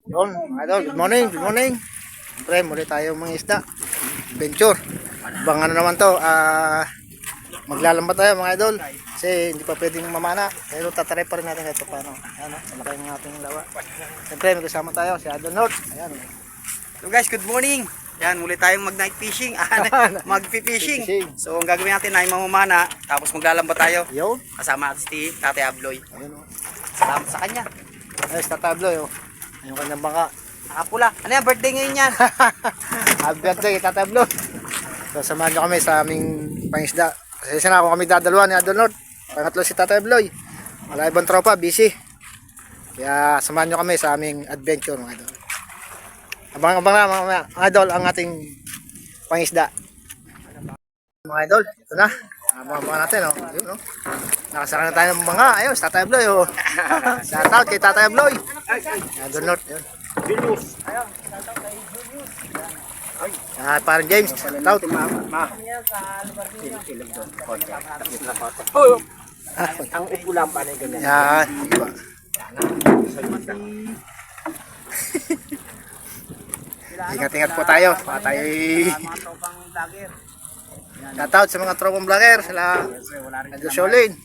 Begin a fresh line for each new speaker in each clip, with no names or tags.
Yun, mga idol, good morning, good morning. Siyempre, muli tayo mga isda. Adventure. Bang ano naman to, maglalamba tayo mga idol. Kasi hindi pa pwedeng mamana. Pero tataray pa rin natin kahit paano. Ayan o, malaki yung ating lawa. Siyempre, may kasama tayo, si Idol North. Ayan o.
So guys, good morning. Yan, muli tayong mag-night fishing. Mag-fishing. So, ang gagawin natin ay mamamana. Tapos maglalamba tayo.
Yun.
Kasama natin si Tate Abloy.
Ayun o.
Salamat sa kanya.
Ayos, tatabloy o. Yung kanyang bangka.
Nakapula. Ano yan? Birthday ngayon yan.
Happy birthday, tatabloy. So, samahan nyo kami sa aming pangisda. Kasi sana ako kami dadalawa ni Idol North. Pangatlo si Tatabloy. Wala ibang tropa, busy. Kaya samahan nyo kami sa aming adventure mga idol. Abang-abang na mga idol ang ating pangisda. Mga idol, ito na. Abang-abang natin, oh. Yun, oh. Nakasaka na tayo ng mga. Ayun, si Tatabloy, oh. Shout out kay Tatabloy. Idol North, yun.
Julius.
Parang James, shout out.
Ang upulang pa na ganyan.
Yan, diba? Ingat-ingat po tayo. Baka tayo
Mga tropang vlogger.
shoutout sa mga tropang vlogger. Sila Andrew Sholin,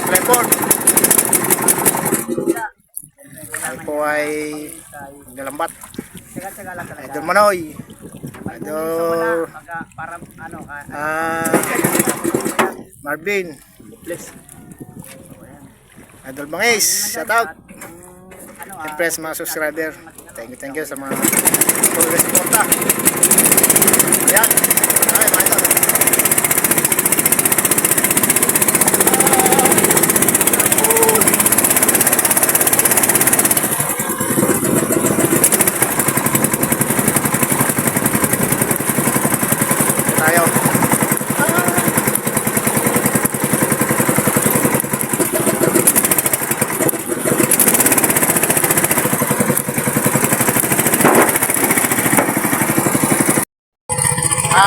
Report. Tayo po ay maglalambat.
Tsaga-tsaga lang talaga.
Idol Manoy, Idol
Para ano ka.
Marvin, Idol Bangis, shoutout. Siyempre sa mga subscriber, thank you sa mga puro suporta. Ayan, ay mga idol. Tayo.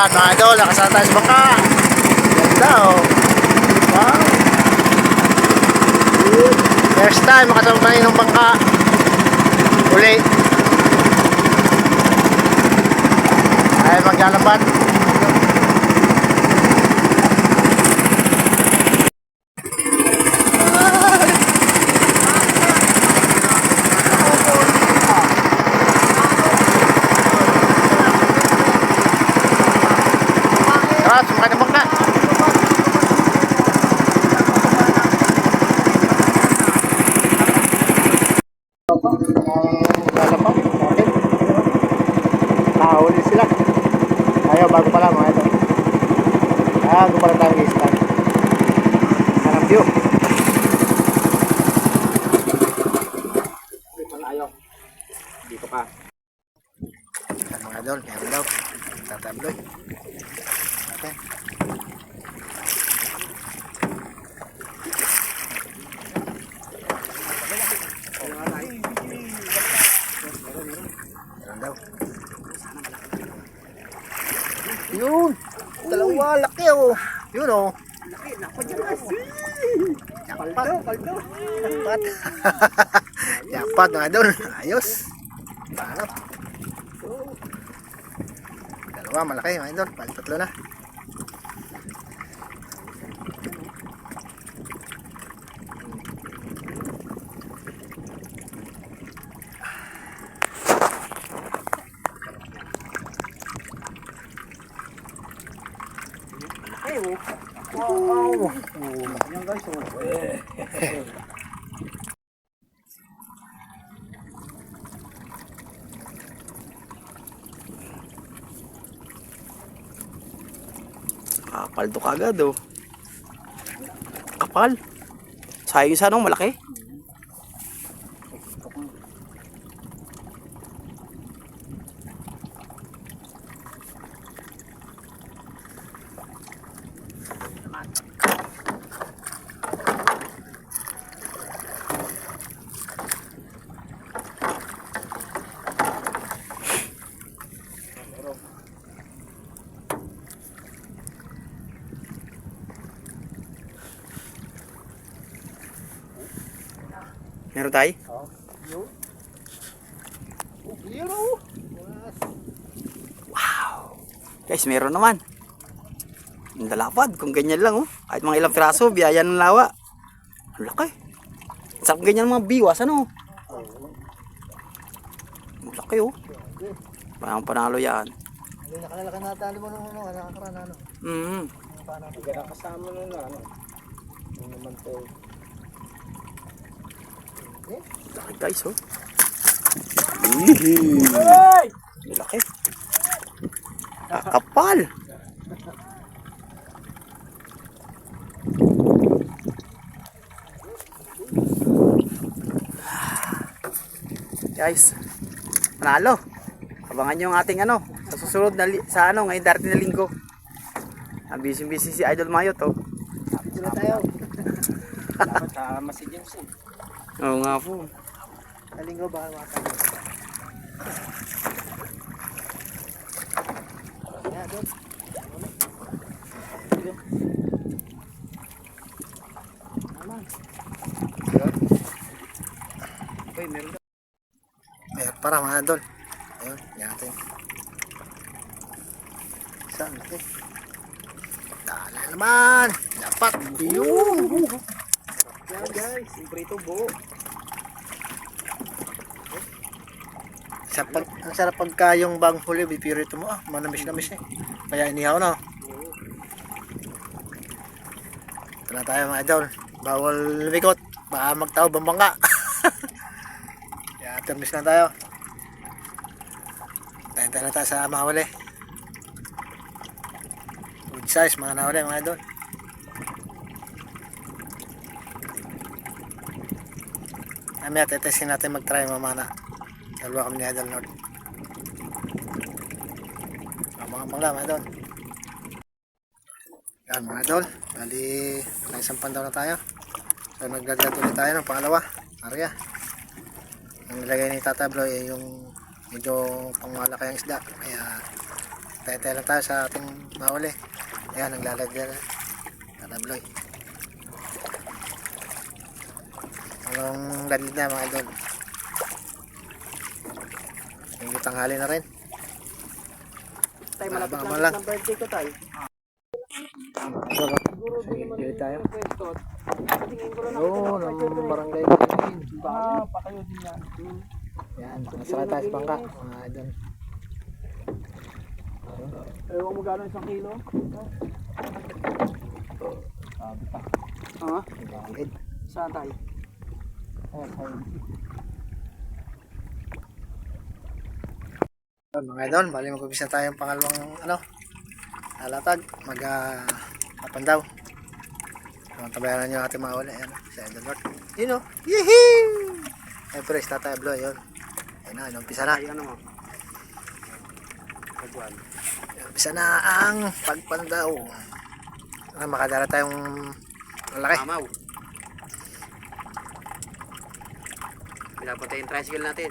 Mga idol, nakasama tayo sa bangka. Ganda oh. Wow. First time makasama tayo ng bangka. Uli. Ay maglalambad. Tara, sumakay ng bangka. Lalapang, okay. Nakahuli sila. Ayaw, bago pala mga ito. Bago pala tayo mag-istan. Sarap view.
Ayaw. Dito pa.
Yan mga idol, meron daw. Tatabloy. Okay. Meron daw. Yun! Dalawa, laki oh! Yun oh! Jackpot! Jackpot! Jackpot mga idol! Ayos! Panap! Dalawa, malaki mga idol. Tatlo na. Wow! Yan guys,
Kapal to kagad oh. Kapal. Sayang sa anong malaki. Meron tayo?
Oh, Yun oh.
Guys, meron naman. Ang dalapad, kung ganyan lang oh. Kahit mga ilang piraso, biyaya ng lawa. Ang laki. Sarap ganyan mga biwas, ano? Ang laki oh. Parang panalo yan.
Hindi nakalalakan natalo mo nung nakakaraan ano.
Hindi na kasama nun na ano. Yung naman to.
Laki guys oh. Ang laki. Kakapal. Guys, panalo. Abangan nyo ang ating ano, sa susunod na sa ano, ngayon darating na linggo. Ang busy si Idol Mayo to.
Sila tayo.
Dapat sama si James eh.
Oo nga po.
Kalinggo baka makatayo. Yan, doon.
Uy, meron daw.
Ayan, para mga doon. Ayun, yan natin. Saan natin? Dala naman! Dapat! Yun!
Yan guys, prito buo.
Ang sarap pagka yung bang huli, bipirito mo manamis-namis eh. Kaya inihaw na. Ito na tayo mga idol. Bawal lumikot. Baka magtao bambangka. Kaya termis na tayo. Tayo na tayo sa mahuli. Good size mga nahuli mga idol. Mamaya tetestin natin mag-try mamana. Dalawa kami ni Idol Lord. Mga bangla mga idol. Yan mga idol. Bali, naisang pandaw na tayo. So nagdagdag ulit tayo ng pangalawa. Arya. Ang nilagay ni Tata Bloy ay yung medyo pangmalaki ang isda. Kaya tayo lang tayo sa ating mahuli. Ayan, naglalagay na Tata Bloy. Anong lalid na mga idol. Medyo tanghali na rin.
Tay, malapit
Abang-abang
lang
lang.
ng birthday ko tay.
Siguro hindi tayo. Oo, ng barangay.
Pa kayo din yan.
Yan, nasa tayo sa bangka. Mga idol.
Ewan mo gano'n 1 kilo? Ha?
Valid.
Saan tayo?
Mga idol, bali mag-umpisa tayo ng pangalawang alatag, papandaw. Tabayanan nyo ating mga uli. Ayan, si Idol Lord. Yun o. Yehey! Siyempre, si Tata Eblo, yun. Ayun na, inumpisa na.
Ay, ano mo? Pagwan.
Inumpisa na ang pagpandaw. Makadala tayong malaki.
Mamaw. Pinapatay yung tricycle natin.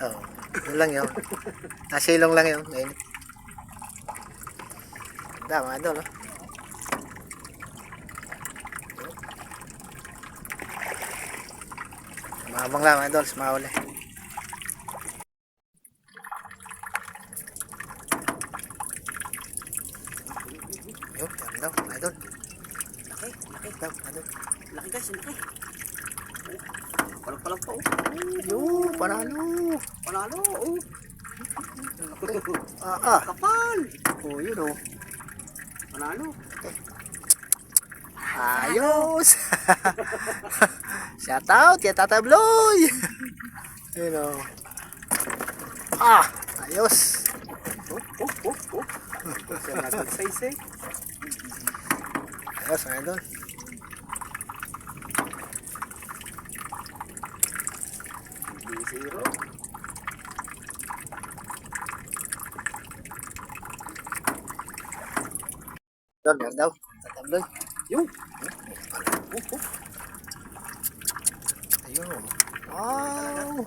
Oo, yun lang yun. Nasilong lang yun. Ayun. Ganda, mga idol, oh. Mahabang lang mga idol, sumahuli. Yun, yan daw mga idol. Laki daw mga idol.
Laki guys, laki. Palag-palag pa oh.
Yun, panalo.
Panalo oh.
Kapal. Oh, yun oh.
Panalo.
Ayos. Shout out kay Tata Bloy. Yun oh. Ayos.
Siya nag-size eh.
Ayos mga idol.
Zero.
Doon, meron daw. Tata Bloy.
Yung.
Ayun oh. Wow.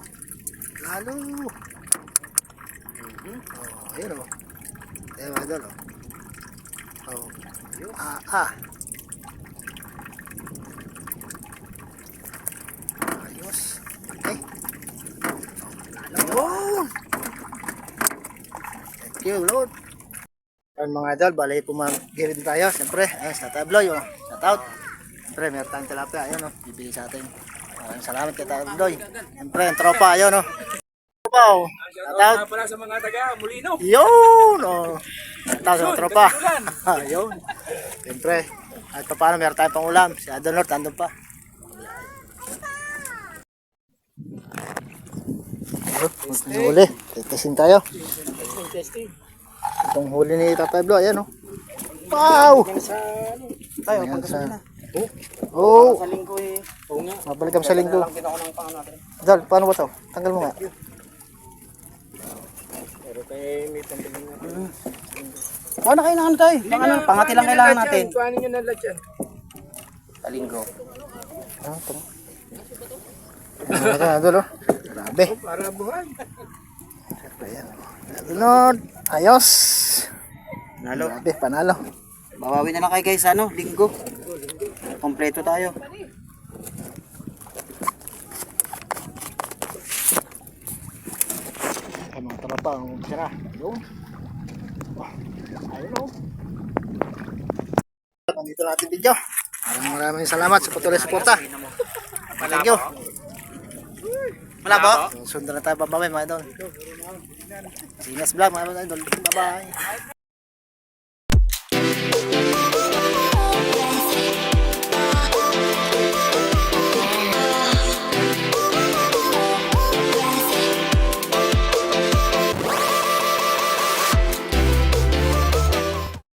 Lalo. Oh, ayun oh. Ayun mga idol oh. Oh. Ayos. Okay. Ayun. Thank you, Lord. Ayun mga idol, bali pumagirin tayo. Siyempre, ayun, sa Tabloy, oh. Shout out. Siyempre, meron tayong tilapia. Ayun, oh. Bibili sa atin. Maraming salamat kay Tabloy. Siyempre, ang tropa, ayun, oh. Tropa, oh. Shout out.
Para sa mga taga Molino.
Yun, oh. Shout out sa mga tropa. Ayun. Siyempre, at pa paano, meron tayong pang ulam. Si Adol North, andun pa. Ayun, huli. Testesin tayo.
Testing.
Itong huli ni Tatay Blo, ayan oh. Wow!
Sa ano?
Tayo,
Ayan,
pagkasabi na.
Oh!
Sa linggo eh.
Oo nga.
Mabalik kami sa linggo.
Kita ko ng pang natin.
Dal, paano ba to? Tanggal mo nga.
Pero kayo may pambiling na.
Kuha na kayo ng ano tayo. Pangati lang kailangan natin.
Kuhanin nyo na lahat yan.
Sa linggo.
Ah, ito. Ayan na Adol oh. Grabe.
Para buhay.
Ayan. Adol North. Ayos.
Nalo.
Grabe, panalo.
Bawawi na lang kayo guys, ano, linggo. Kompleto tayo.
Ay mga tropa, ang sira. Ayun. Ayun oh. Nandito natin video. Maraming salamat sa patuloy suporta. Thank you.
Wala ba?
Sundan na tayo babawin mga idol. Sinas vlog mga idol. Bye bye.